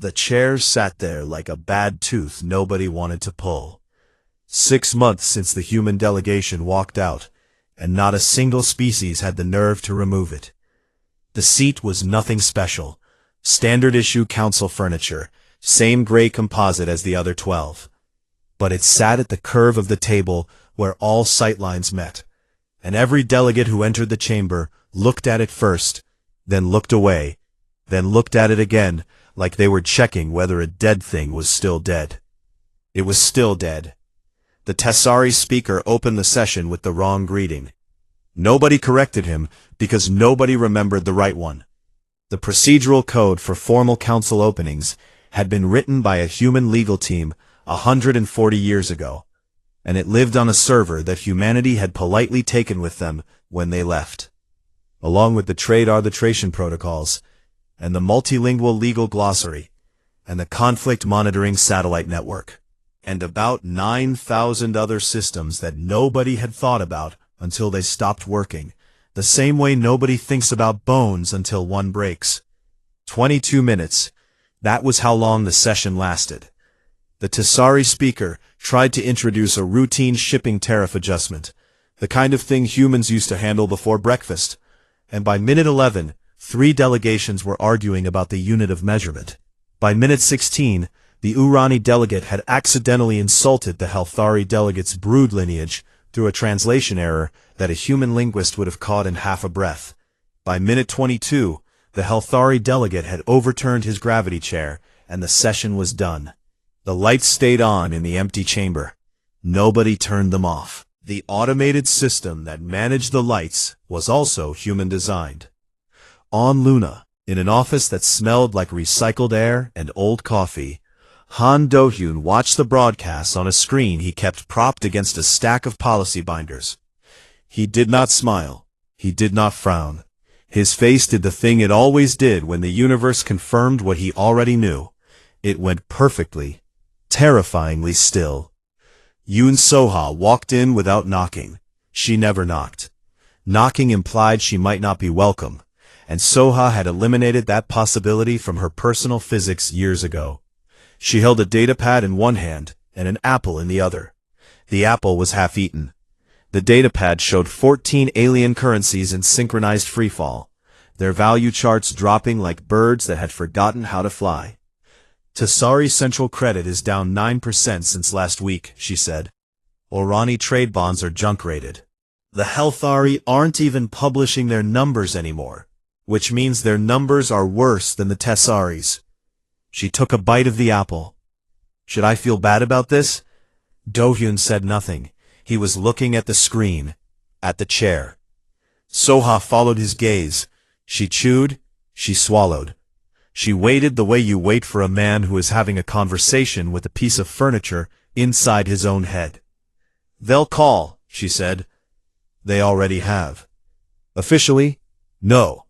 The chairs sat there like a bad tooth nobody wanted to pull. 6 months since the human delegation walked out, and not a single species had the nerve to remove it. The seat was nothing special. Standard issue council furniture, same gray composite as the other 12. But it sat at the curve of the table where all sightlines met, and every delegate who entered the chamber looked at it first, then looked away, then looked at it again, like they were checking whether a dead thing was still dead. It was still dead. The Tessari speaker opened the session with the wrong greeting. Nobody corrected him because nobody remembered the right one. The procedural code for formal council openings had been written by a human legal team 140 years ago, and it lived on a server that humanity had politely taken with them when they left, along with the trade arbitration protocols, and the multilingual legal glossary, and the conflict monitoring satellite network, and about 9,000 other systems that nobody had thought about until they stopped working, the same way nobody thinks about bones until one breaks. 22 minutes. That was how long the session lasted. The Tessari speaker tried to introduce a routine shipping tariff adjustment, the kind of thing humans used to handle before breakfast, and by minute 11, 3 delegations were arguing about the unit of measurement. By minute 16, the Urani delegate had accidentally insulted the Helthari delegate's brood lineage through a translation error that a human linguist would have caught in half a breath. By minute 22, the Helthari delegate had overturned his gravity chair, and the session was done. The lights stayed on in the empty chamber. Nobody turned them off. The automated system that managed the lights was also human-designed. On Luna, in an office that smelled like recycled air and old coffee, Han Do-hyun watched the broadcasts on a screen he kept propped against a stack of policy binders. He did not smile. He did not frown. His face did the thing it always did when the universe confirmed what he already knew. It went perfectly, terrifyingly still. Yoon Soha walked in without knocking. She never knocked. Knocking implied she might not be welcome, and Soha had eliminated that possibility from her personal physics years ago. She held a datapad in one hand and an apple in the other. The apple was half-eaten. The datapad showed 14 alien currencies in synchronized freefall, their value charts dropping like birds that had forgotten how to fly. Tessari Central Credit is down 9% since last week, she said. Orani trade bonds are junk-rated. The Helthari aren't even publishing their numbers anymore, which means their numbers are worse than the Tessaris. She took a bite of the apple. Should I feel bad about this? Do-hyun said nothing. He was looking at the screen, at the chair. Soha followed his gaze. She chewed, she swallowed. She waited the way you wait for a man who is having a conversation with a piece of furniture inside his own head. They'll call, she said. They already have. Officially? No.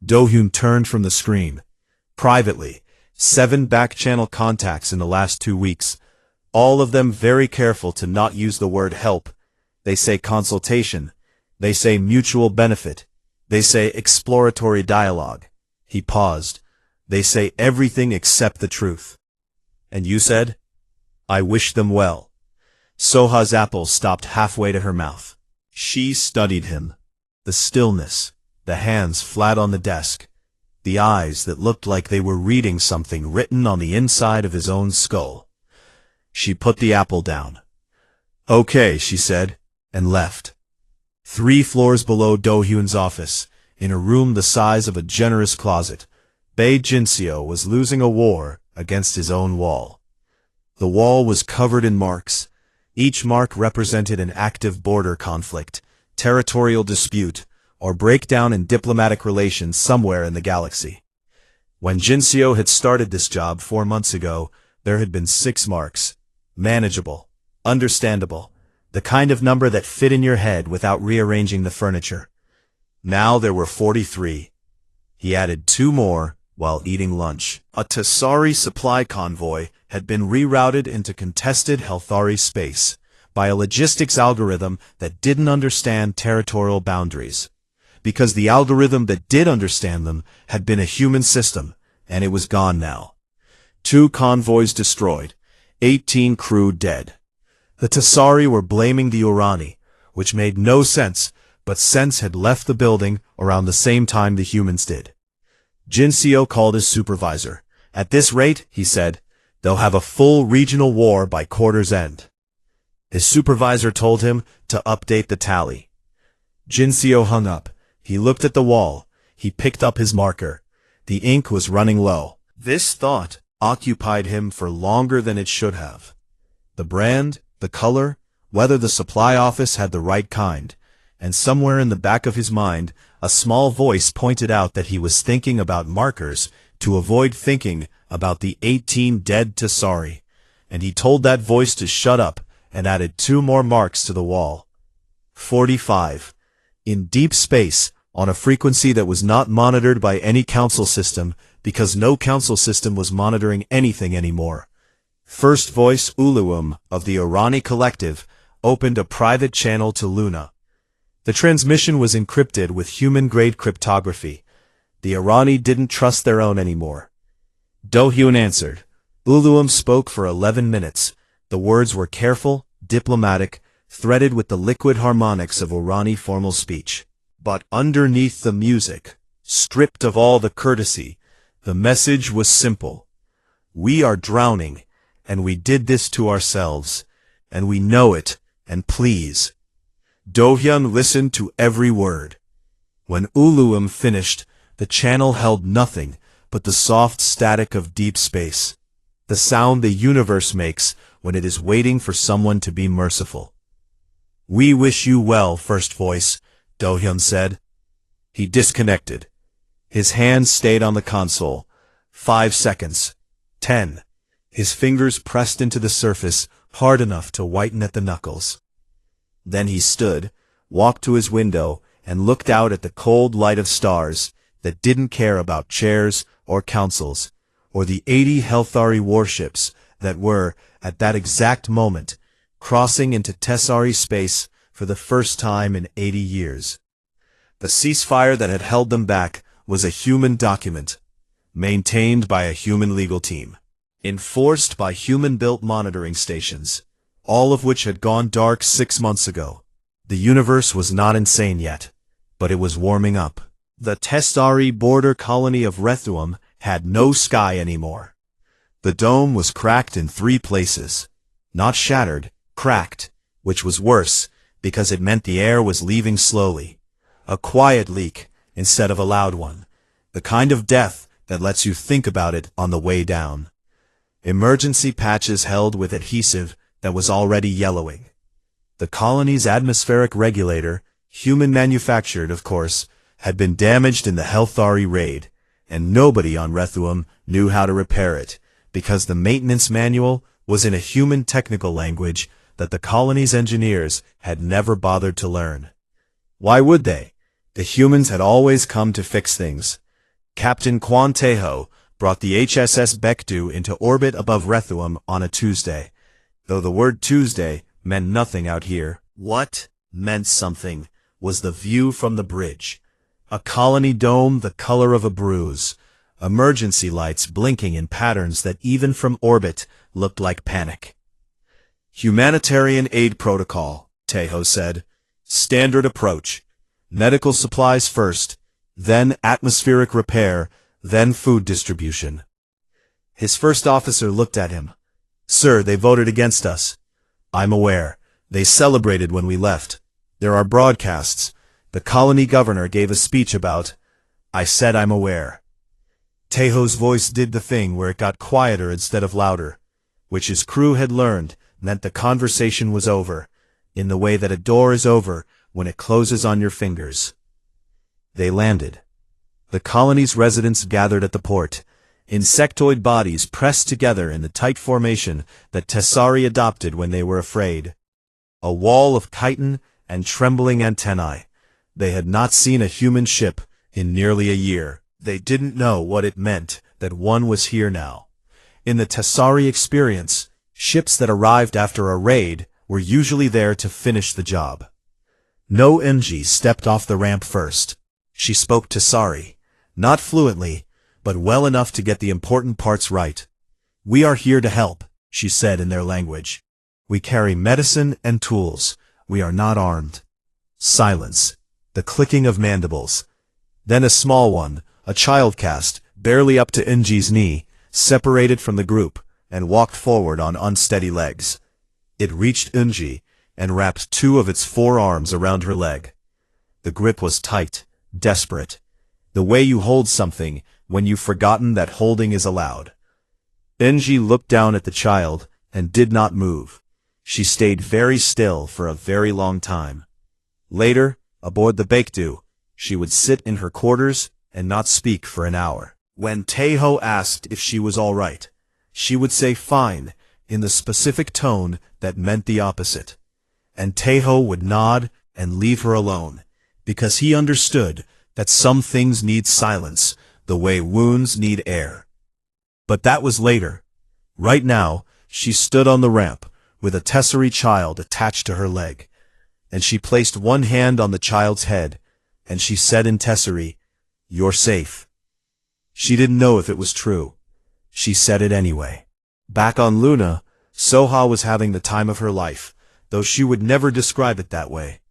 Do-hyun turned from the screen. Privately, 7 back-channel contacts in the last 2 weeks. All of them very careful to not use the word help. They say consultation. They say mutual benefit. They say exploratory dialogue. He paused. They say everything except the truth. And you said? I wish them well. Soha's apple stopped halfway to her mouth. She studied him. The stillness, the hands flat on the desk, the eyes that looked like they were reading something written on the inside of his own skull. She put the apple down. Okay, she said, and left. 3 floors below Do-hyun's office, in a room the size of a generous closet, Bae Jinseo was losing a war against his own wall. The wall was covered in marks. Each mark represented an active border conflict, territorial dispute, or breakdown in diplomatic relations somewhere in the galaxy. When Jinseo had started this job 4 months ago, there had been 6 marks. Manageable, understandable, the kind of number that fit in your head without rearranging the furniture. Now there were 43. He added 2 more while eating lunch. A Tessari supply convoy had been rerouted into contested Helthari space by a logistics algorithm that didn't understand territorial boundaries. Because the algorithm that did understand them had been a human system, and it was gone now. 2 convoys destroyed, 18 crew dead. The Tessari were blaming the Urani, which made no sense, but sense had left the building around the same time the humans did. Jinseo called his supervisor. At this rate, he said, they'll have a full regional war by quarter's end. His supervisor told him to update the tally. Jinseo hung up. He looked at the wall. He picked up his marker. The ink was running low. This thought occupied him for longer than it should have. The brand, the color, whether the supply office had the right kind, and somewhere in the back of his mind, a small voice pointed out that he was thinking about markers to avoid thinking about the 18 dead Tessari, and he told that voice to shut up and added 2 more marks to the wall. 45. In deep space, on a frequency that was not monitored by any council system, because no council system was monitoring anything anymore. First voice Uluum of the Urani Collective opened a private channel to Luna. The transmission was encrypted with human-grade cryptography. The Urani didn't trust their own anymore. Do-hyun answered. Uluum spoke for 11 minutes. The words were careful, diplomatic, threaded with the liquid harmonics of Urani formal speech. But underneath the music, stripped of all the courtesy, the message was simple. We are drowning, and we did this to ourselves, and we know it, and please. Do-hyun listened to every word. When Uluum finished, the channel held nothing but the soft static of deep space, the sound the universe makes when it is waiting for someone to be merciful. We wish you well, first voice, Do-hyun said. He disconnected. His hands stayed on the console. 5 seconds. 10. His fingers pressed into the surface hard enough to whiten at the knuckles. Then he stood, walked to his window, and looked out at the cold light of stars that didn't care about chairs or councils, or the 80 Helthari warships that were, at that exact moment, crossing into Tessari space for the first time in 80 years. The ceasefire that had held them back was a human document, maintained by a human legal team, enforced by human-built monitoring stations, all of which had gone dark 6 months ago. The universe was not insane yet, but it was warming up. The Tessari border colony of Rethuum had no sky anymore. The dome was cracked in 3 places. Not shattered, cracked, which was worse, because it meant the air was leaving slowly. A quiet leak, instead of a loud one. The kind of death that lets you think about it on the way down. Emergency patches held with adhesive that was already yellowing. The colony's atmospheric regulator, human-manufactured of course, had been damaged in the Helthari raid, and nobody on Rethuum knew how to repair it, because the maintenance manual was in a human technical language that the colony's engineers had never bothered to learn. Why would they? The humans had always come to fix things. Captain Kwan Taeho brought the HSS Baekdu into orbit above Rethuum on a Tuesday, though the word Tuesday meant nothing out here. What meant something was the view from the bridge. A colony dome the color of a bruise, emergency lights blinking in patterns that even from orbit looked like panic. Humanitarian aid protocol, Taeho said. Standard approach. Medical supplies first, then atmospheric repair, then food distribution. His first officer looked at him. Sir, they voted against us. I'm aware. They celebrated when we left. There are broadcasts. The colony governor gave a speech about. I said I'm aware. Taeho's voice did the thing where it got quieter instead of louder, which his crew had learned meant the conversation was over, in the way that a door is over when it closes on your fingers. They landed. The colony's residents gathered at the port, insectoid bodies pressed together in the tight formation that Tessari adopted when they were afraid. A wall of chitin and trembling antennae. They had not seen a human ship in nearly a year. They didn't know what it meant that one was here now. In the Tessari experience, ships that arrived after a raid were usually there to finish the job. No Enji stepped off the ramp first. She spoke Tessari, not fluently, but well enough to get the important parts right. "We are here to help," she said in their language. "We carry medicine and tools. We are not armed." Silence. The clicking of mandibles. Then a small one, a child cast, barely up to Inji's knee, separated from the group, and walked forward on unsteady legs. It reached Inji, and wrapped two of its forearms around her leg. The grip was tight, desperate. The way you hold something when you've forgotten that holding is allowed. Inji looked down at the child, and did not move. She stayed very still for a very long time. Later, aboard the Baekdu, she would sit in her quarters and not speak for an hour. When Taeho asked if she was all right, she would say fine, in the specific tone that meant the opposite. And Taeho would nod and leave her alone, because he understood that some things need silence, the way wounds need air. But that was later. Right now, she stood on the ramp, with a Tessari child attached to her leg, and she placed one hand on the child's head, and she said in Tessari, "You're safe." She didn't know if it was true. She said it anyway. Back on Luna, Soha was having the time of her life, though she would never describe it that way.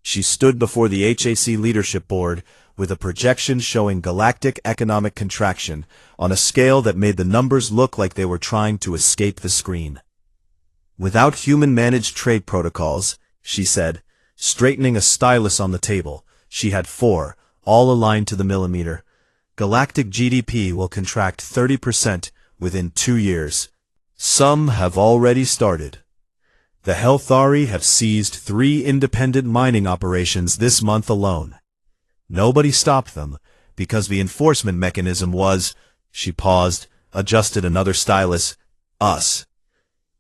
She stood before the HAC leadership board with a projection showing galactic economic contraction on a scale that made the numbers look like they were trying to escape the screen. "Without human-managed trade protocols," she said, straightening a stylus on the table, she had four, all aligned to the millimeter, "galactic GDP will contract 30% within 2 years. Some have already started. The Helthari have seized 3 independent mining operations this month alone. Nobody stopped them, because the enforcement mechanism was," she paused, adjusted another stylus, "us."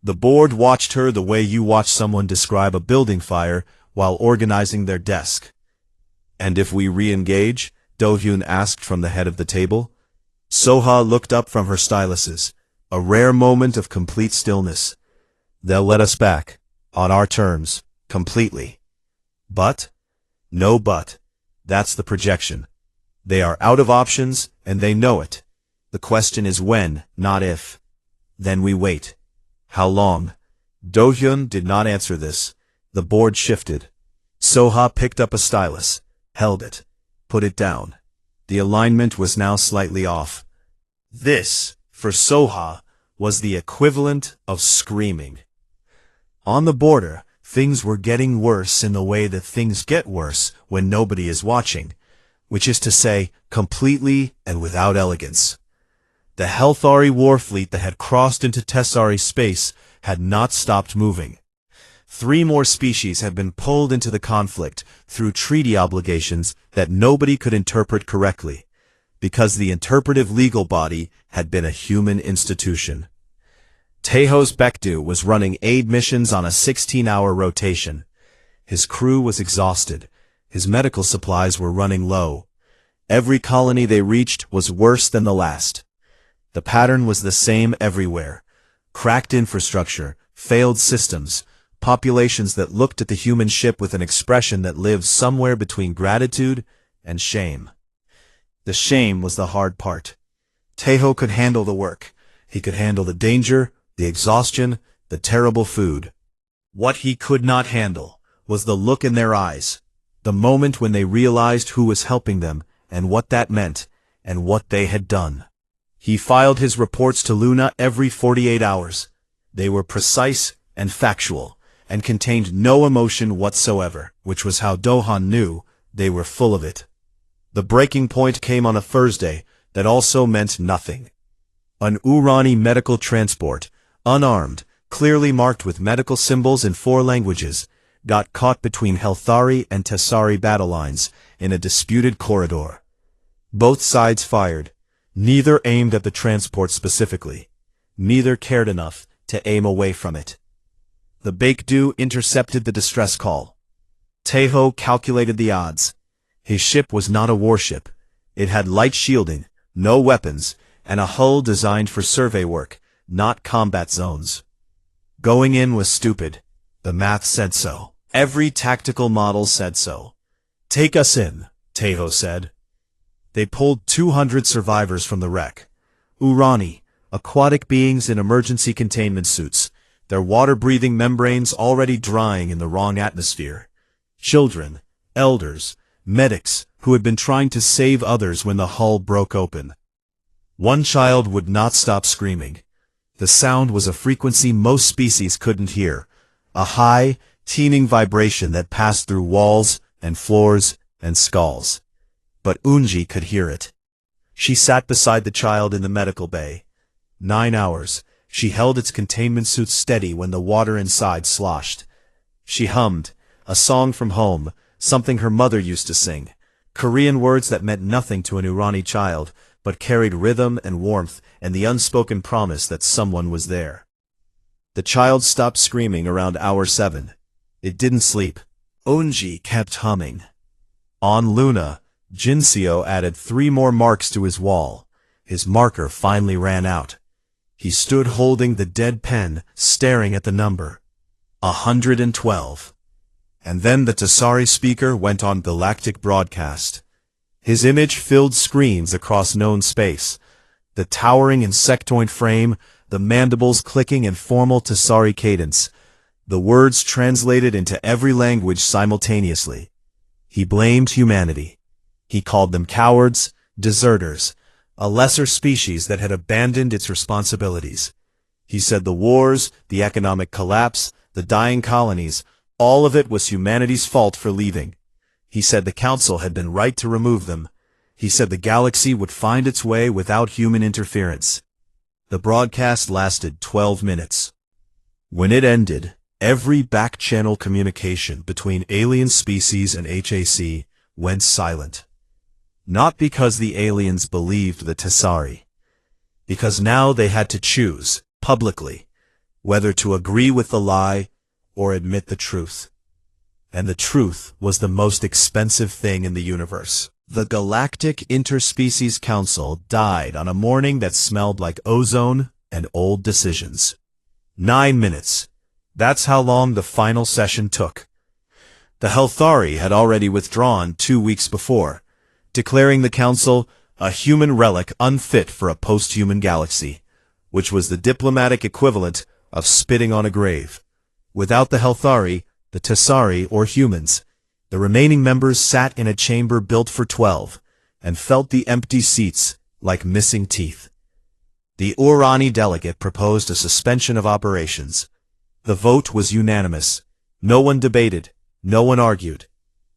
The board watched her the way you watch someone describe a building fire while organizing their desk. "And if we re-engage?" Do-hyun asked from the head of the table. Soha looked up from her styluses, a rare moment of complete stillness. "They'll let us back, on our terms, completely." "But?" "No but. That's the projection. They are out of options, and they know it. The question is when, not if. Then we wait." "How long?" Do-hyun did not answer this. The board shifted. Soha picked up a stylus, held it, put it down. The alignment was now slightly off. This, for Soha, was the equivalent of screaming. On the border, things were getting worse in the way that things get worse when nobody is watching, which is to say, completely and without elegance. The Helthari war fleet that had crossed into Tessari space had not stopped moving. 3 more species had been pulled into the conflict through treaty obligations that nobody could interpret correctly, because the interpretive legal body had been a human institution. Taeho's Baekdu was running aid missions on a 16-hour rotation. His crew was exhausted. His medical supplies were running low. Every colony they reached was worse than the last. The pattern was the same everywhere. Cracked infrastructure, failed systems, populations that looked at the human ship with an expression that lived somewhere between gratitude and shame. The shame was the hard part. Taeho could handle the work. He could handle the danger, the exhaustion, the terrible food. What he could not handle was the look in their eyes, the moment when they realized who was helping them and what that meant and what they had done. He filed his reports to Luna every 48 hours. They were precise and factual, and contained no emotion whatsoever, which was how Do-hyun knew they were full of it. The breaking point came on a Thursday that also meant nothing. An Urani medical transport, unarmed, clearly marked with medical symbols in 4 languages, got caught between Helthari and Tessari battle lines in a disputed corridor. Both sides fired. Neither aimed at the transport specifically. Neither cared enough to aim away from it. The Baekdu intercepted the distress call. Taeho calculated the odds. His ship was not a warship. It had light shielding, no weapons, and a hull designed for survey work, not combat zones. Going in was stupid. The math said so. Every tactical model said so. "Take us in," Taeho said. They pulled 200 survivors from the wreck. Urani, aquatic beings in emergency containment suits, their water-breathing membranes already drying in the wrong atmosphere. Children, elders, medics who had been trying to save others when the hull broke open. One child would not stop screaming. The sound was a frequency most species couldn't hear, a high, teeming vibration that passed through walls and floors and skulls. But Unji could hear it. She sat beside the child in the medical bay. 9 hours, she held its containment suit steady when the water inside sloshed. She hummed, a song from home, something her mother used to sing, Korean words that meant nothing to an Irani child, but carried rhythm and warmth and the unspoken promise that someone was there. The child stopped screaming around hour 7. It didn't sleep. Unji kept humming. On Luna, Jinseo added 3 more marks to his wall. His marker finally ran out. He stood holding the dead pen, staring at the number. 112. And then the Tasari speaker went on galactic broadcast. His image filled screens across known space. The towering insectoid frame, the mandibles clicking in formal Tasari cadence. The words translated into every language simultaneously. He blamed humanity. He called them cowards, deserters, a lesser species that had abandoned its responsibilities. He said the wars, the economic collapse, the dying colonies, all of it was humanity's fault for leaving. He said the Council had been right to remove them. He said the galaxy would find its way without human interference. The broadcast lasted 12 minutes. When it ended, every back-channel communication between alien species and HAC went silent. Not because the aliens believed the Tasari. Because now they had to choose, publicly, whether to agree with the lie or admit the truth. And the truth was the most expensive thing in the universe. The Galactic Interspecies Council died on a morning that smelled like ozone and old decisions. 9 minutes. That's how long the final session took. The Helthari had already withdrawn 2 weeks before, declaring the Council a human relic unfit for a post-human galaxy, which was the diplomatic equivalent of spitting on a grave. Without the Helthari, the Tasari, or humans, the remaining members sat in a chamber built for 12, and felt the empty seats like missing teeth. The Urani delegate proposed a suspension of operations. The vote was unanimous. No one debated, no one argued.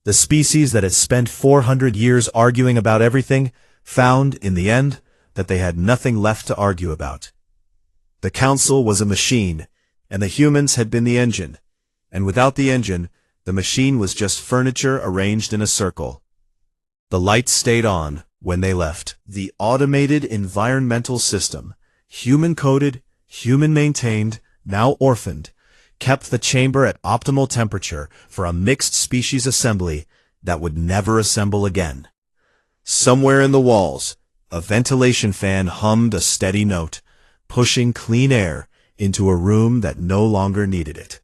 The species that had spent 400 years arguing about everything found, in the end, that they had nothing left to argue about. The Council was a machine, and the humans had been the engine. And without the engine, the machine was just furniture arranged in a circle. The lights stayed on when they left. The automated environmental system, human-coded, human-maintained, now orphaned, kept the chamber at optimal temperature for a mixed-species assembly that would never assemble again. Somewhere in the walls, a ventilation fan hummed a steady note, pushing clean air into a room that no longer needed it.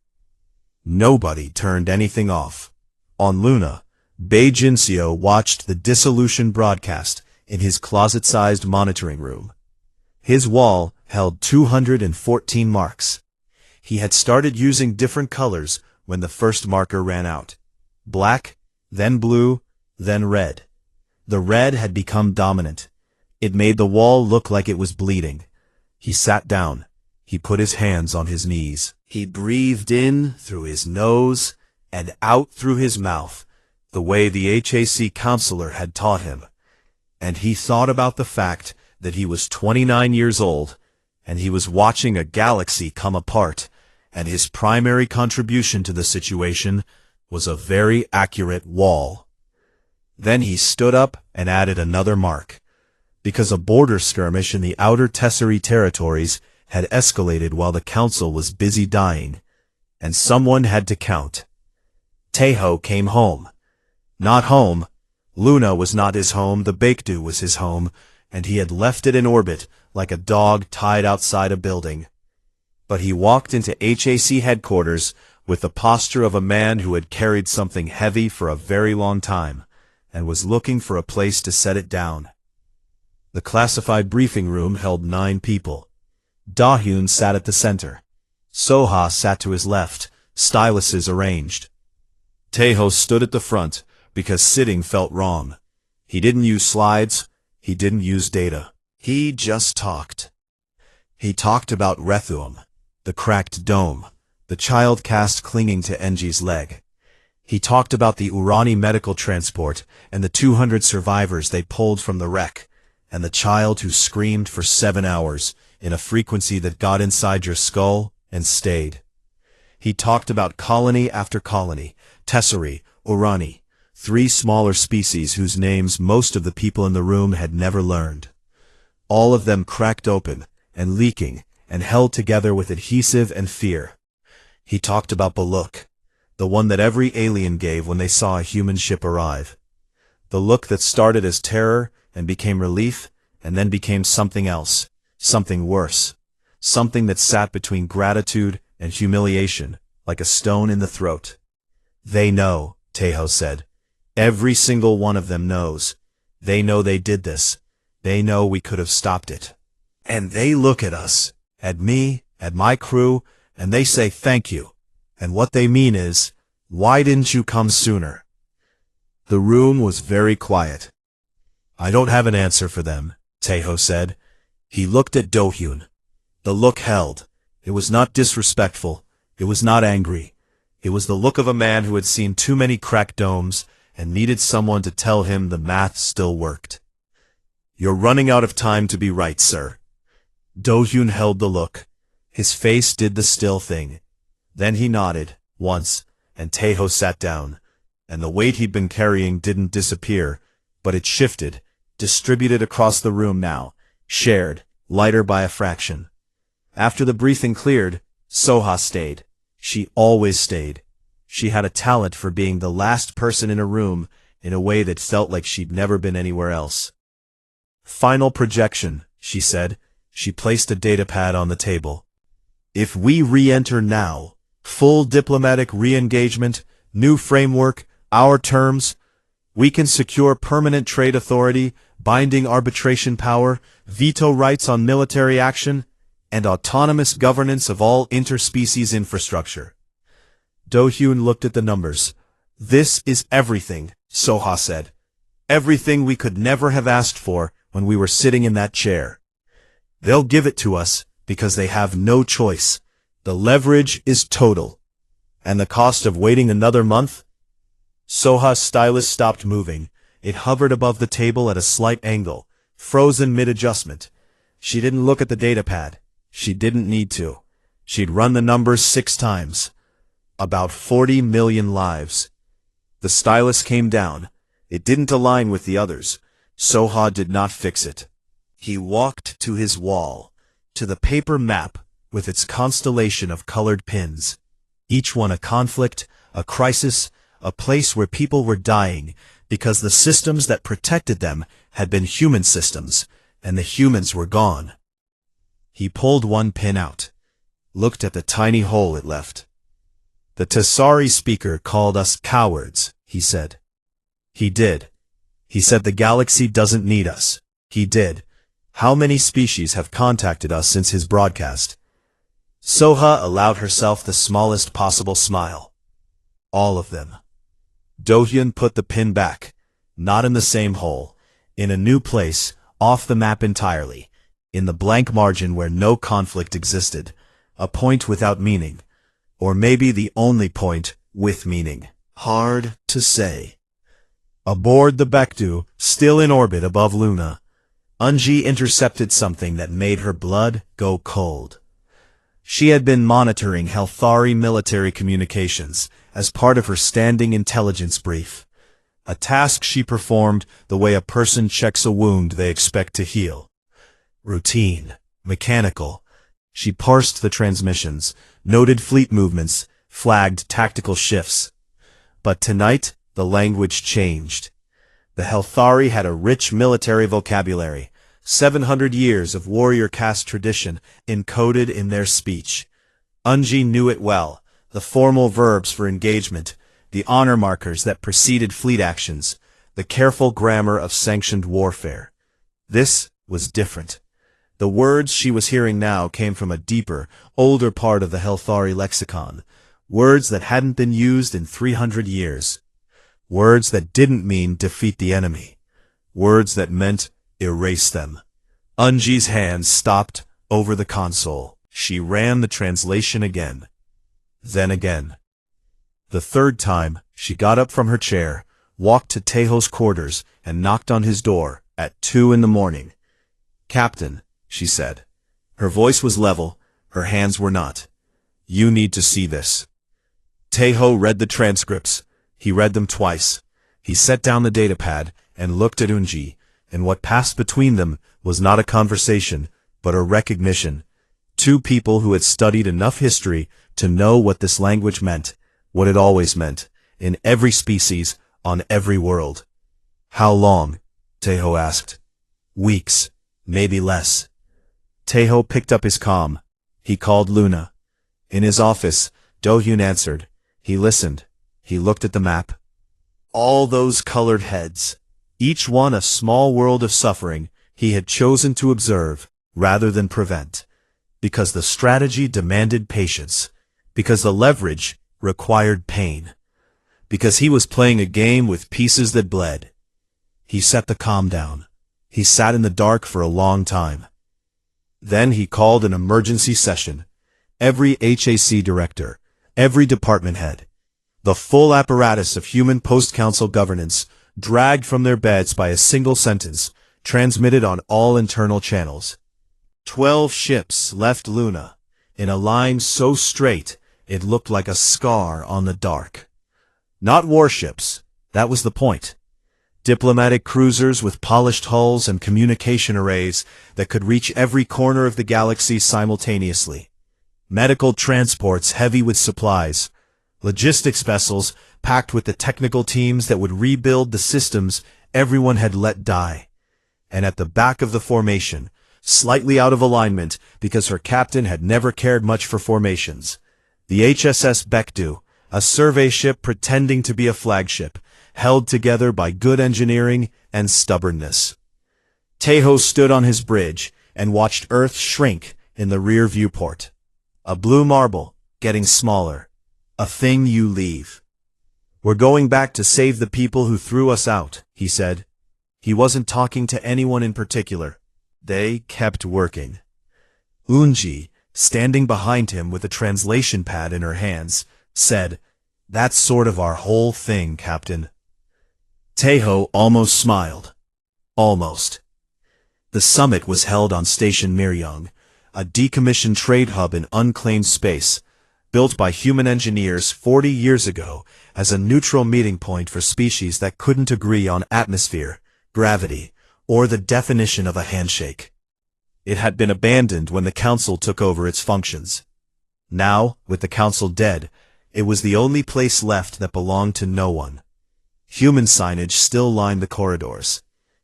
Nobody turned anything off. On Luna, Bei Jinseo watched the dissolution broadcast in his closet-sized monitoring room. His wall held 214 marks. He had started using different colors when the first marker ran out. Black, then blue, then red. The red had become dominant. It made the wall look like it was bleeding. He sat down. He put his hands on his knees. He breathed in through his nose and out through his mouth, the way the HAC counselor had taught him. And he thought about the fact that he was 29 years old, and he was watching a galaxy come apart, and his primary contribution to the situation was a very accurate wall. Then he stood up and added another mark, because a border skirmish in the outer Tessari territories had escalated while the Council was busy dying, and someone had to count. Tejo came home. Not home. Luna was not his home, the Baekdu was his home, and he had left it in orbit like a dog tied outside a building. But he walked into HAC headquarters with the posture of a man who had carried something heavy for a very long time, and was looking for a place to set it down. The classified briefing room held 9 people. Dahyun sat at the center. Soha sat to his left, styluses arranged. Taeho stood at the front, because sitting felt wrong. He didn't use slides, he didn't use data. He just talked. He talked about Rethuum, the cracked dome, the child cast clinging to Enji's leg. He talked about the Urani medical transport and the 200 survivors they pulled from the wreck, and the child who screamed for 7 hours in a frequency that got inside your skull and stayed. He talked about colony after colony, Tesseri, Urani, 3 smaller species whose names most of the people in the room had never learned. All of them cracked open and leaking and held together with adhesive and fear. He talked about Baluk, the one that every alien gave when they saw a human ship arrive. The look that started as terror and became relief and then became something else, something worse, something that sat between gratitude and humiliation, like a stone in the throat. They know, Taeho said. Every single one of them knows. They know they did this. They know we could have stopped it. And they look at us, at me, at my crew, and they say thank you. And what they mean is, why didn't you come sooner? The room was very quiet. I don't have an answer for them, Taeho said. He looked at Dohyun. The look held. It was not disrespectful. It was not angry. It was the look of a man who had seen too many cracked domes and needed someone to tell him the math still worked. You're running out of time to be right, sir. Dohyun held the look. His face did the still thing. Then he nodded, once, and Taeho sat down, and the weight he'd been carrying didn't disappear, but it shifted, distributed across the room now, shared, lighter by a fraction. After the breathing cleared, Soha stayed. She always stayed. She had a talent for being the last person in a room in a way that felt like she'd never been anywhere else. Final projection, she said. She placed a datapad on the table. If we re-enter now, full diplomatic re-engagement, new framework, our terms, we can secure permanent trade authority, binding arbitration power, veto rights on military action, and autonomous governance of all interspecies infrastructure. Dohyun looked at the numbers. This is everything, Soha said. Everything we could never have asked for when we were sitting in that chair. They'll give it to us because they have no choice. The leverage is total. And the cost of waiting another month? Soha's stylus stopped moving. It hovered above the table at a slight angle, frozen mid-adjustment. She didn't look at the datapad. She didn't need to. She'd run the numbers 6 times. About 40 million lives. The stylus came down. It didn't align with the others. Soha did not fix it. He walked to his wall, to the paper map with its constellation of colored pins. Each one a conflict, a crisis, a place where people were dying because the systems that protected them had been human systems, and the humans were gone. He pulled one pin out, looked at the tiny hole it left. The Tessari speaker called us cowards, he said. He did. He said the galaxy doesn't need us. He did. How many species have contacted us since his broadcast? Soha allowed herself the smallest possible smile. All of them. Dohyun put the pin back, not in the same hole, in a new place, off the map entirely, in the blank margin where no conflict existed, a point without meaning, or maybe the only point with meaning. Hard to say. Aboard the Baekdu, still in orbit above Luna, Unji intercepted something that made her blood go cold. She had been monitoring Helthari military communications as part of her standing intelligence brief, a task she performed the way a person checks a wound they expect to heal. Routine, mechanical. She parsed the transmissions, noted fleet movements, flagged tactical shifts. But tonight, the language changed. The Helthari had a rich military vocabulary, 700 years of warrior caste tradition encoded in their speech. Unji knew it well, the formal verbs for engagement, the honor markers that preceded fleet actions, the careful grammar of sanctioned warfare. This was different. The words she was hearing now came from a deeper, older part of the Helthari lexicon, words that hadn't been used in 300 years. Words that didn't mean defeat the enemy. Words that meant erase them. Unji's hands stopped over the console. She ran the translation again. Then again. The third time, she got up from her chair, walked to Taeho's quarters, and knocked on his door at 2 a.m. "Captain," she said. Her voice was level, her hands were not. "You need to see this." Taeho read the transcripts. He read them twice. He set down the datapad and looked at Unji, and what passed between them was not a conversation, but a recognition. Two people who had studied enough history to know what this language meant, what it always meant, in every species, on every world. "How long?" Taeho asked. "Weeks, maybe less." Taeho picked up his comm. He called Luna. In his office, Do-hyun answered. He listened. He looked at the map. All those colored heads, each one a small world of suffering he had chosen to observe rather than prevent, because the strategy demanded patience, because the leverage required pain, because he was playing a game with pieces that bled. He set the comm down. He sat in the dark for a long time. Then he called an emergency session. Every HAC director, every department head, the full apparatus of human post-council governance, dragged from their beds by a single sentence, transmitted on all internal channels. 12 ships left Luna, in a line so straight it looked like a scar on the dark. Not warships, that was the point. Diplomatic cruisers with polished hulls and communication arrays that could reach every corner of the galaxy simultaneously. Medical transports heavy with supplies. Logistics vessels packed with the technical teams that would rebuild the systems everyone had let die. And at the back of the formation, slightly out of alignment because her captain had never cared much for formations, the HSS Baekdu, a survey ship pretending to be a flagship, held together by good engineering and stubbornness. Taeho stood on his bridge and watched Earth shrink in the rear viewport. A blue marble, getting smaller. A thing you leave. "We're going back to save the people who threw us out," he said. He wasn't talking to anyone in particular. They kept working. Unji, standing behind him with a translation pad in her hands, said, "That's sort of our whole thing, Captain." Taeho almost smiled. Almost. The summit was held on Station Miryong, a decommissioned trade hub in unclaimed space, built by human engineers 40 years ago as a neutral meeting point for species that couldn't agree on atmosphere, gravity, or the definition of a handshake. It had been abandoned when the Council took over its functions. Now, with the Council dead, it was the only place left that belonged to no one. Human signage still lined the corridors.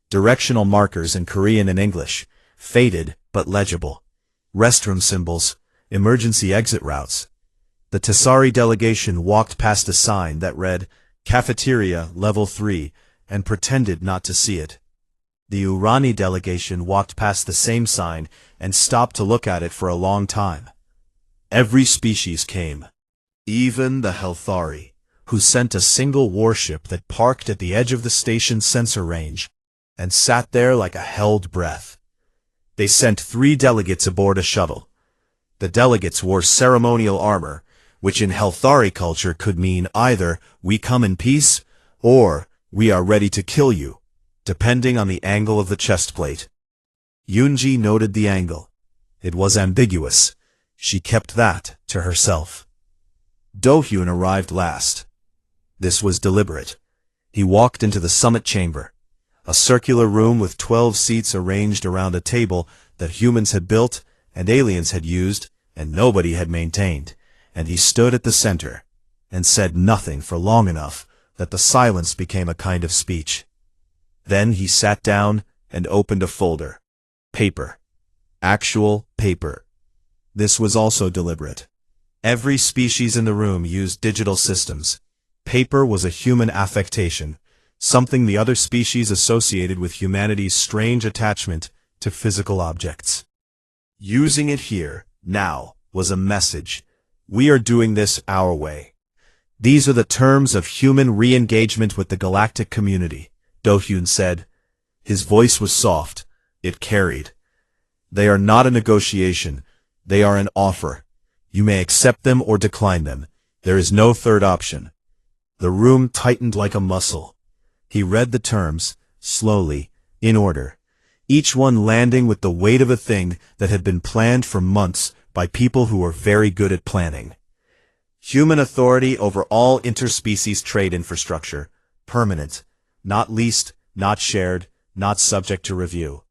Directional markers in Korean and English, faded but legible. Restroom symbols, emergency exit routes. The Tasari delegation walked past a sign that read, "Cafeteria, Level 3, and pretended not to see it. The Urani delegation walked past the same sign and stopped to look at it for a long time. Every species came. Even the Helthari, who sent a single warship that parked at the edge of the station's sensor range and sat there like a held breath. They sent 3 delegates aboard a shuttle. The delegates wore ceremonial armor, which in Helthari culture could mean either "we come in peace" or "we are ready to kill you," depending on the angle of the chest plate. Unji noted the angle. It was ambiguous. She kept that to herself. Do-hyun arrived last. This was deliberate. He walked into the summit chamber, a circular room with 12 seats arranged around a table that humans had built and aliens had used and nobody had maintained, and he stood at the center and said nothing for long enough that the silence became a kind of speech. Then he sat down and opened a folder. Paper. Actual paper. This was also deliberate. Every species in the room used digital systems. Paper was a human affectation, something the other species associated with humanity's strange attachment to physical objects. Using it here, now, was a message. We are doing this our way. These are the terms of human re-engagement with the galactic community, Do-hyun said. His voice was soft. It carried. They are not a negotiation. They are an offer. You may accept them or decline them. There is no third option. The room tightened like a muscle. He read the terms, slowly, in order, each one landing with the weight of a thing that had been planned for months by people who were very good at planning. Human authority over all interspecies trade infrastructure, permanent, not leased, not shared, not subject to review.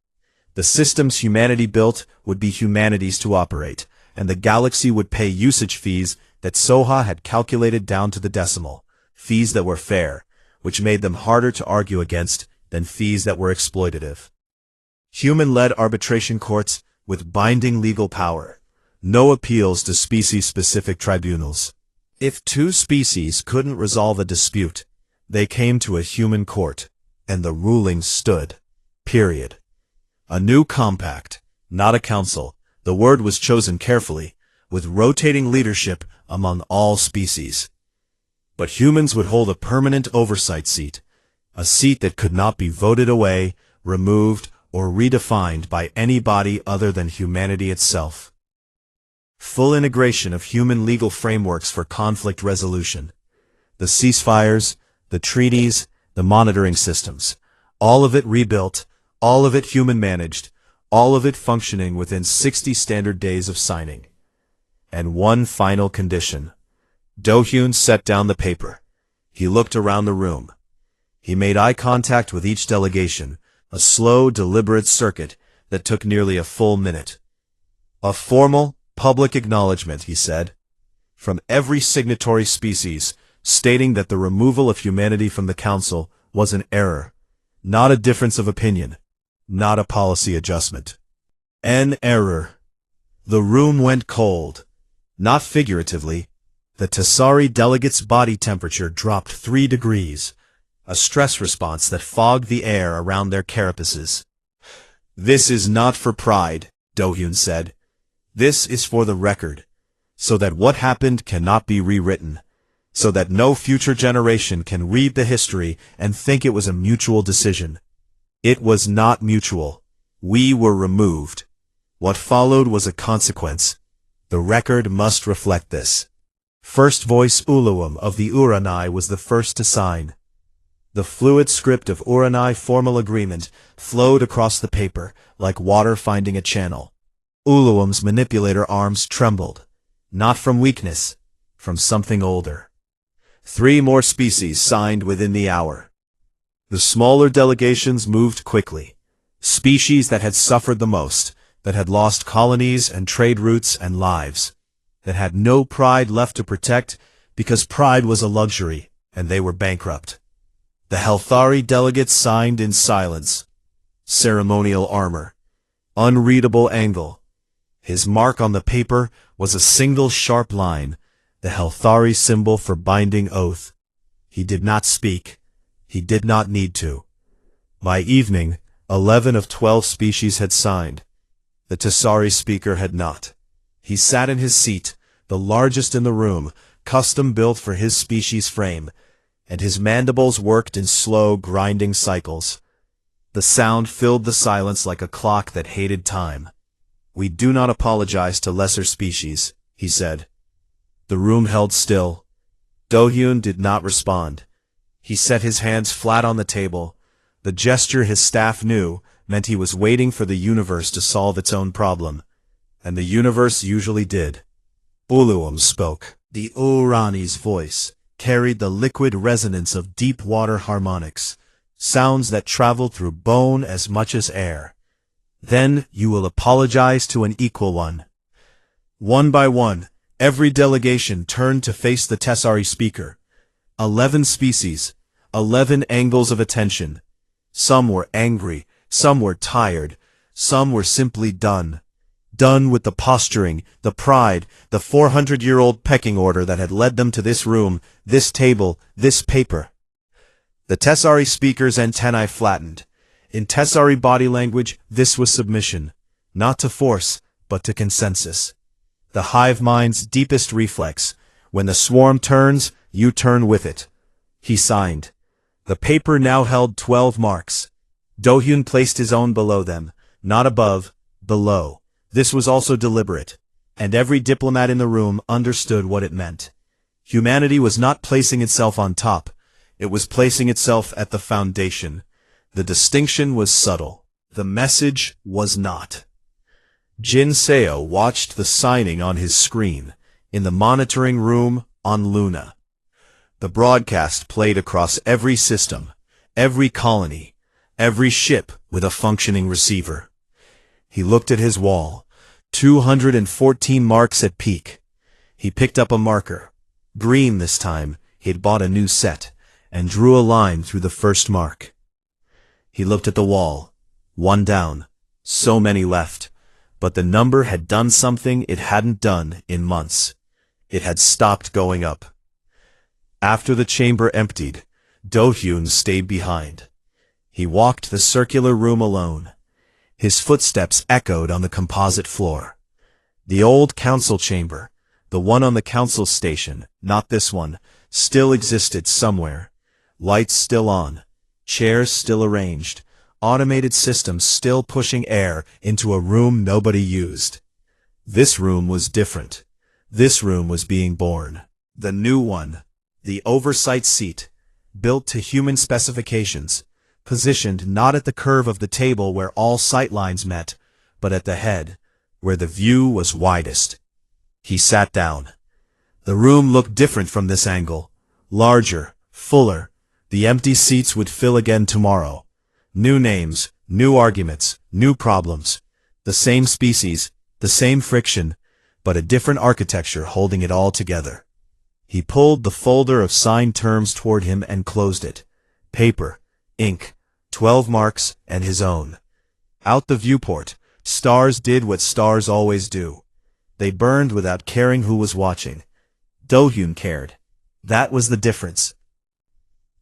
The systems humanity built would be humanity's to operate, and the galaxy would pay usage fees that Soha had calculated down to the decimal, fees that were fair, which made them harder to argue against than fees that were exploitative. Human-led arbitration courts with binding legal power. No appeals to species-specific tribunals. If two species couldn't resolve a dispute, they came to a human court, and the ruling stood. Period. A new compact, not a council. The word was chosen carefully, with rotating leadership among all species. But humans would hold a permanent oversight seat, a seat that could not be voted away, removed, or redefined by any body other than humanity itself. Full integration of human legal frameworks for conflict resolution. The ceasefires, the treaties, the monitoring systems. All of it rebuilt, all of it human-managed, all of it functioning within 60 standard days of signing. And one final condition. Do-hyun set down the paper. He looked around the room. He made eye contact with each delegation, a slow, deliberate circuit that took nearly a full minute. A formal, public acknowledgement, he said, from every signatory species, stating that the removal of humanity from the Council was an error, not a difference of opinion, not a policy adjustment. An error. The room went cold. Not figuratively. The Tessari delegate's body temperature dropped 3 degrees, a stress response that fogged the air around their carapaces. This is not for pride, Do-hyun said. This is for the record, so that what happened cannot be rewritten, so that no future generation can read the history and think it was a mutual decision. It was not mutual. We were removed. What followed was a consequence. The record must reflect this. First voice Uluum of the Uranai was the first to sign. The fluid script of Uranai formal agreement flowed across the paper like water finding a channel. Uluum's manipulator arms trembled, not from weakness, from something older. 3 more species signed within the hour. The smaller delegations moved quickly. Species that had suffered the most, that had lost colonies and trade routes and lives, that had no pride left to protect because pride was a luxury and they were bankrupt. The Helthari delegates signed in silence. Ceremonial armor. Unreadable angle. His mark on the paper was a single sharp line, the Helthari symbol for binding oath. He did not speak. He did not need to. By evening, 11 of 12 species had signed. The Tessari speaker had not. He sat in his seat, the largest in the room, custom-built for his species frame, and his mandibles worked in slow, grinding cycles. The sound filled the silence like a clock that hated time. "We do not apologize to lesser species," he said. The room held still. Do-hyun did not respond. He set his hands flat on the table. The gesture his staff knew meant he was waiting for the universe to solve its own problem. And the universe usually did. Uluum spoke. The Urani's voice carried the liquid resonance of deep water harmonics, sounds that traveled through bone as much as air. "Then you will apologize to an equal one." One by one, every delegation turned to face the Tessari speaker. 11 species, 11 angles of attention. Some were angry, some were tired, some were simply done. Done with the posturing, the pride, the 400-year-old pecking order that had led them to this room, this table, this paper. The Tessari speaker's antennae flattened. In Tessari body language, this was submission. Not to force, but to consensus. The hive mind's deepest reflex. When the swarm turns, you turn with it. He signed. The paper now held 12 marks. Do-hyun placed his own below them, not above, below. This was also deliberate, and every diplomat in the room understood what it meant. Humanity was not placing itself on top, it was placing itself at the foundation. The distinction was subtle. The message was not. Jin Seo watched the signing on his screen, in the monitoring room on Luna. The broadcast played across every system, every colony, every ship with a functioning receiver. He looked at his wall, 214 marks at peak. He picked up a marker, green this time. He'd bought a new set, and drew a line through the first mark. He looked at the wall, one down, so many left, but the number had done something it hadn't done in months. It had stopped going up. After the chamber emptied, Do-hyun stayed behind. He walked the circular room alone. His footsteps echoed on the composite floor. The old council chamber, the one on the council station, not this one, still existed somewhere. Lights still on, chairs still arranged, automated systems still pushing air into a room nobody used. This room was different. This room was being born. The new one. The oversight seat, built to human specifications, positioned not at the curve of the table where all sightlines met, but at the head, where the view was widest. He sat down. The room looked different from this angle. Larger, fuller. The empty seats would fill again tomorrow. New names, new arguments, new problems. The same species, the same friction, but a different architecture holding it all together. He pulled the folder of signed terms toward him and closed it. Paper, ink, 12 marks, and his own. Out the viewport, stars did what stars always do. They burned without caring who was watching. Do-hyun cared. That was the difference.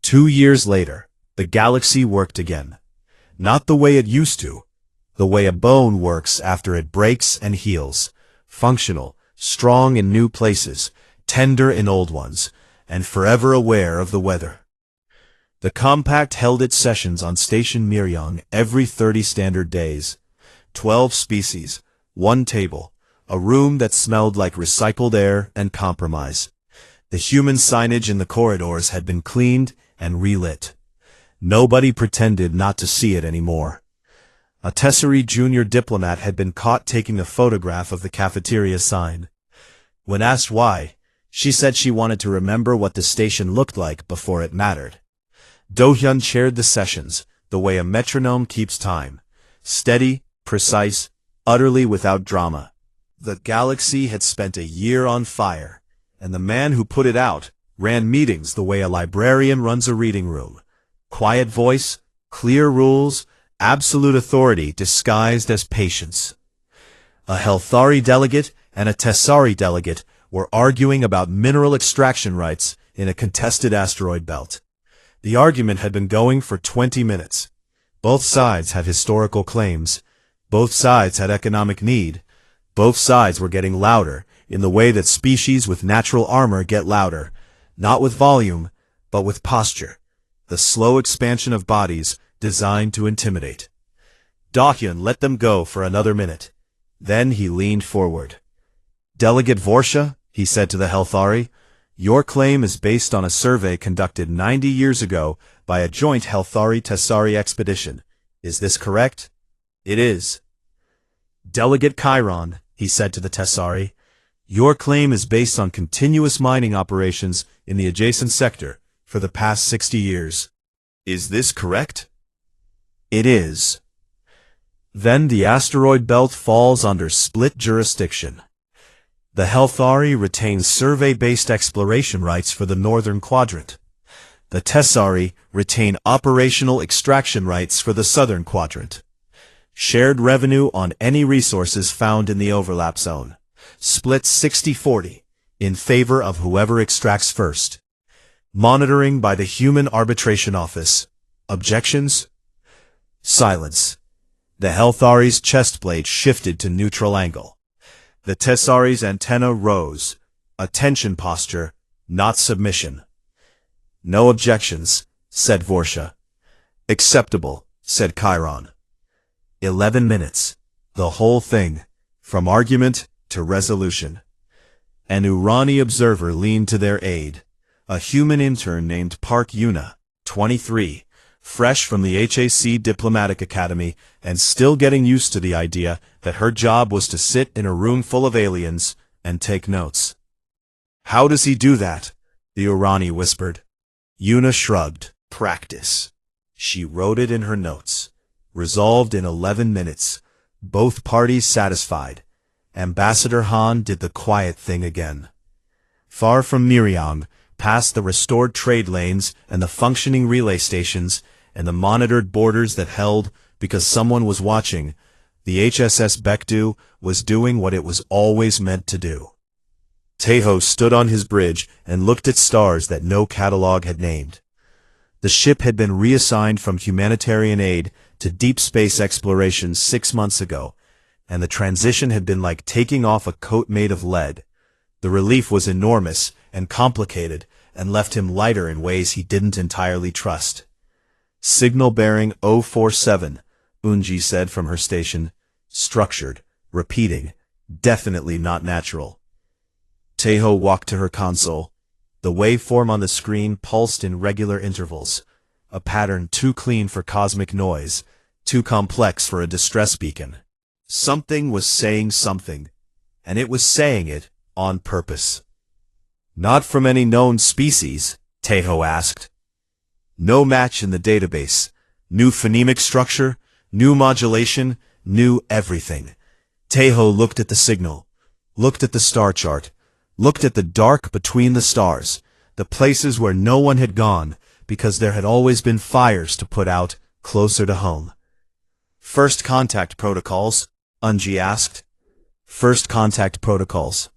2 years later, the galaxy worked again. Not the way it used to. The way a bone works after it breaks and heals. Functional, strong in new places, tender in old ones, and forever aware of the weather. The compact held its sessions on Station Miryong every 30 standard days. 12 species, 1 table, a room that smelled like recycled air and compromise. The human signage in the corridors had been cleaned and relit. Nobody pretended not to see it anymore. A Tesserae junior diplomat had been caught taking a photograph of the cafeteria sign. When asked why, she said she wanted to remember what the station looked like before it mattered. Do-hyun chaired the sessions, the way a metronome keeps time. Steady, precise, utterly without drama. The galaxy had spent a year on fire, and the man who put it out ran meetings the way a librarian runs a reading room. Quiet voice, clear rules, absolute authority disguised as patience. A Helthari delegate and a Tesserae delegate were arguing about mineral extraction rights in a contested asteroid belt. The argument had been going for 20 minutes. Both sides had historical claims. Both sides had economic need. Both sides were getting louder in the way that species with natural armor get louder, not with volume, but with posture, the slow expansion of bodies designed to intimidate. Do-hyun let them go for another minute. Then he leaned forward. Delegate Vorsha, he said to the Helthari, your claim is based on a survey conducted 90 years ago by a joint Helthari-Tesserae expedition. Is this correct? It is. Delegate Chiron, he said to the Tesserae, your claim is based on continuous mining operations in the adjacent sector for the past 60 years. Is this correct? It is. Then the asteroid belt falls under split jurisdiction. The Helthari retains survey-based exploration rights for the northern quadrant. The Tesserae retain operational extraction rights for the southern quadrant. Shared revenue on any resources found in the overlap zone. Split 60-40 in favor of whoever extracts first. Monitoring by the Human Arbitration Office. Objections? Silence. The Helthari's chest plate shifted to neutral angle. The Tessari's antenna rose. Attention posture, not submission. No objections, said Vorsha. Acceptable, said Chiron. 11 minutes. The whole thing, from argument to resolution. An Urani observer leaned to their aid. A human intern named Park Yuna, 23, fresh from the HAC Diplomatic Academy and still getting used to the idea that her job was to sit in a room full of aliens and take notes. How does he do that? The Urani whispered. Yuna shrugged. Practice. She wrote it in her notes. Resolved in 11 minutes. Both parties satisfied. Ambassador Han did the quiet thing again. Far from Miryang, past the restored trade lanes and the functioning relay stations and the monitored borders that held because someone was watching, the HSS Baekdu was doing what it was always meant to do. Taeho stood on his bridge and looked at stars that no catalog had named. The ship had been reassigned from humanitarian aid to deep space exploration 6 months ago, and the transition had been like taking off a coat made of lead. The relief was enormous and complicated and left him lighter in ways he didn't entirely trust. Signal bearing 047, Unji said from her station. Structured, repeating, definitely not natural. Taeho walked to her console. The waveform on the screen pulsed in regular intervals, a pattern too clean for cosmic noise, too complex for a distress beacon. Something was saying something, and it was saying it on purpose. Not from any known species, Taeho asked. No match in the database. New phonemic structure, new modulation, new everything. Taeho looked at the signal, looked at the star chart, looked at the dark between the stars, the places where no one had gone because there had always been fires to put out closer to home. First contact protocols, Unji asked. First contact protocols.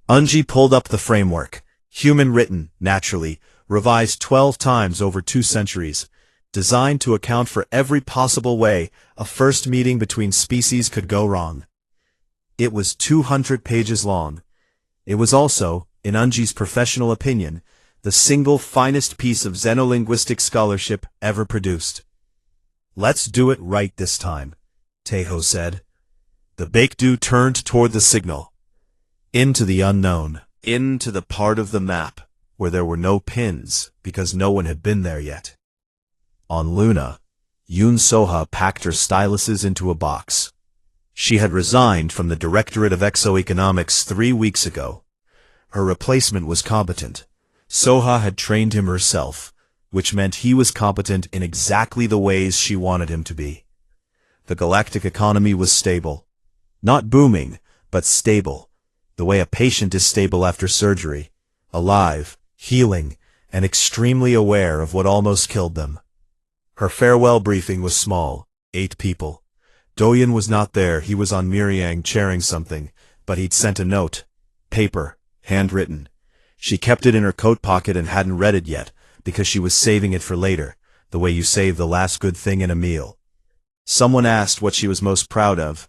Unji pulled up the framework, human-written, naturally, revised 12 times over 2 centuries, designed to account for every possible way a first meeting between species could go wrong. It was 200 pages long. It was also, in Unji's professional opinion, the single finest piece of xenolinguistic scholarship ever produced. Let's do it right this time, Taeho said. The Baekdu turned toward the signal. Into the unknown, into the part of the map where there were no pins because no one had been there yet. On Luna, Yoon Soha packed her styluses into a box. She had resigned from the Directorate of Exoeconomics 3 weeks ago. Her replacement was competent. Soha had trained him herself, which meant he was competent in exactly the ways she wanted him to be. The galactic economy was stable. Not booming, but stable, the way a patient is stable after surgery, alive, healing, and extremely aware of what almost killed them. Her farewell briefing was small, 8 people. Doyen was not there, he was on Miryang chairing something, but he'd sent a note. Paper, handwritten. She kept it in her coat pocket and hadn't read it yet, because she was saving it for later, the way you save the last good thing in a meal. Someone asked what she was most proud of.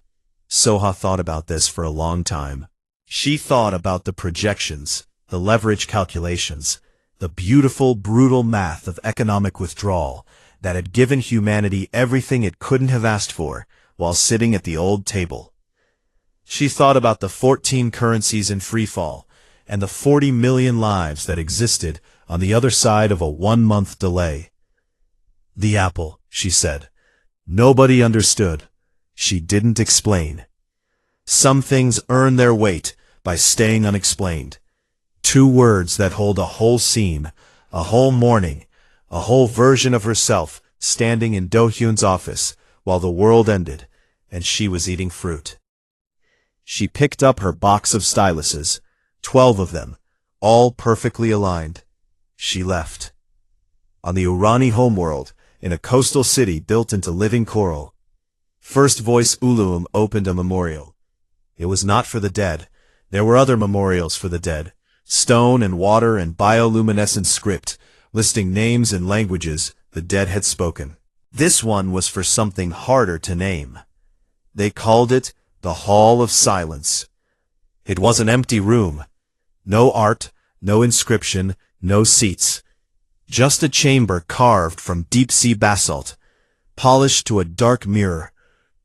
Soha thought about this for a long time. She thought about the projections, the leverage calculations, the beautiful, brutal math of economic withdrawal that had given humanity everything it couldn't have asked for while sitting at the old table. She thought about the 14 currencies in freefall and the 40 million lives that existed on the other side of a 1-month delay. The apple, she said. Nobody understood. She didn't explain. Some things earn their weight by staying unexplained. 2 words that hold a whole scene, a whole morning, a whole version of herself standing in Do-hyun's office while the world ended and she was eating fruit. She picked up her box of styluses, 12 of them, all perfectly aligned. She left. On the Urani homeworld, in a coastal city built into living coral, First Voice Ulum opened a memorial. It was not for the dead. There were other memorials for the dead, stone and water and bioluminescent script, listing names and languages the dead had spoken. This one was for something harder to name. They called it the Hall of Silence, It was an empty room. No art, no inscription, no seats. Just a chamber carved from deep-sea basalt, polished to a dark mirror,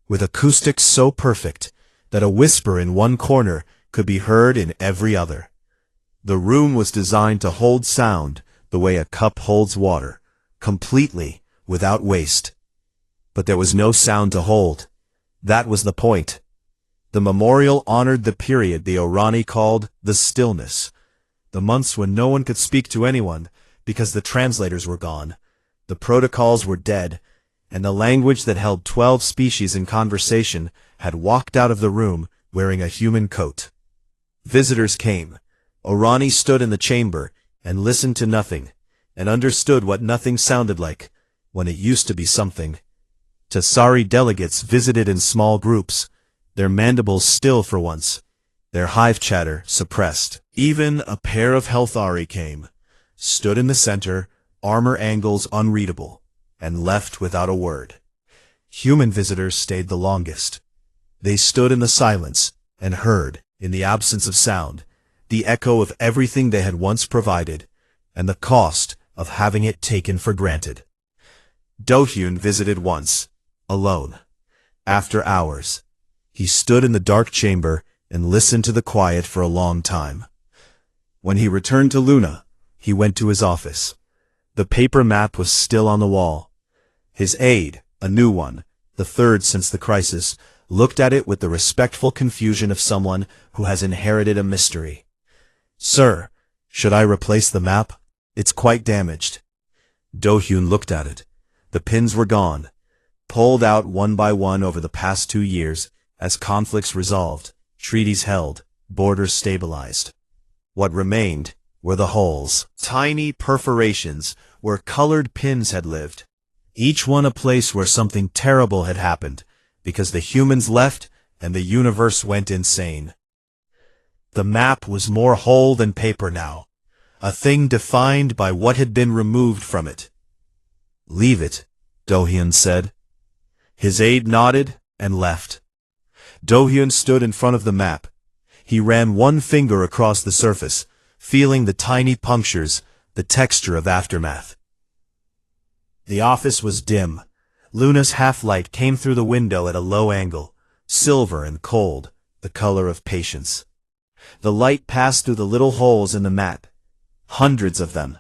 with acoustics so perfect that a whisper in one corner could be heard in every other. The room was designed to hold sound the way a cup holds water, completely, without waste. But there was no sound to hold. That was the point. The memorial honored the period the Orani called the stillness, the months when no one could speak to anyone because the translators were gone, the protocols were dead, and the language that held 12 species in conversation had walked out of the room wearing a human coat. Visitors came. Orani stood in the chamber and listened to nothing, and understood what nothing sounded like when it used to be something. Tasari delegates visited in small groups, their mandibles still for once, their hive chatter suppressed. Even a pair of Healthari came, stood in the center, armor angles unreadable, and left without a word. Human visitors stayed the longest. They stood in the silence and heard, in the absence of sound, the echo of everything they had once provided, and the cost of having it taken for granted. Do-hyun visited once, alone. After hours, he stood in the dark chamber and listened to the quiet for a long time. When he returned to Luna, he went to his office. The paper map was still on the wall. His aide, a new one, the third since the crisis, looked at it with the respectful confusion of someone who has inherited a mystery. "Sir, should I replace the map? It's quite damaged." Do-hyun looked at it. The pins were gone, pulled out one by one over the past 2 years, as conflicts resolved, treaties held, borders stabilized. What remained were the holes, tiny perforations where colored pins had lived, each one a place where something terrible had happened, because the humans left and the universe went insane. The map was more whole than paper now, a thing defined by what had been removed from it. "Leave it," Do-hyun said. His aide nodded and left. Do-hyun stood in front of the map. He ran one finger across the surface, feeling the tiny punctures, the texture of aftermath. The office was dim. Luna's half-light came through the window at a low angle, silver and cold, the color of patience. The light passed through the little holes in the map, hundreds of them,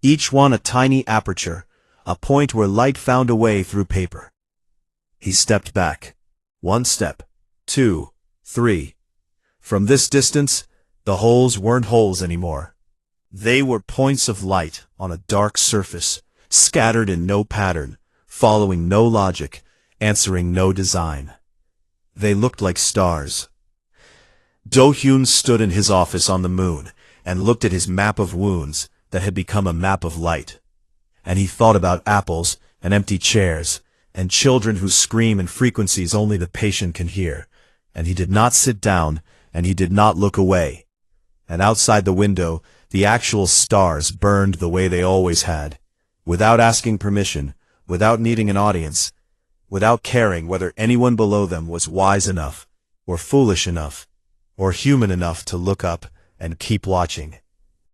each one a tiny aperture, a point where light found a way through paper. He stepped back. 1 step, 2, 3. From this distance, the holes weren't holes anymore. They were points of light on a dark surface, scattered in no pattern, following no logic, answering no design. They looked like stars. Do-hyun stood in his office on the moon and looked at his map of wounds that had become a map of light. And he thought about apples and empty chairs and children who scream in frequencies only the patient can hear. And he did not sit down, and he did not look away. And outside the window, the actual stars burned the way they always had, without asking permission, without needing an audience, without caring whether anyone below them was wise enough, or foolish enough, or human enough to look up and keep watching.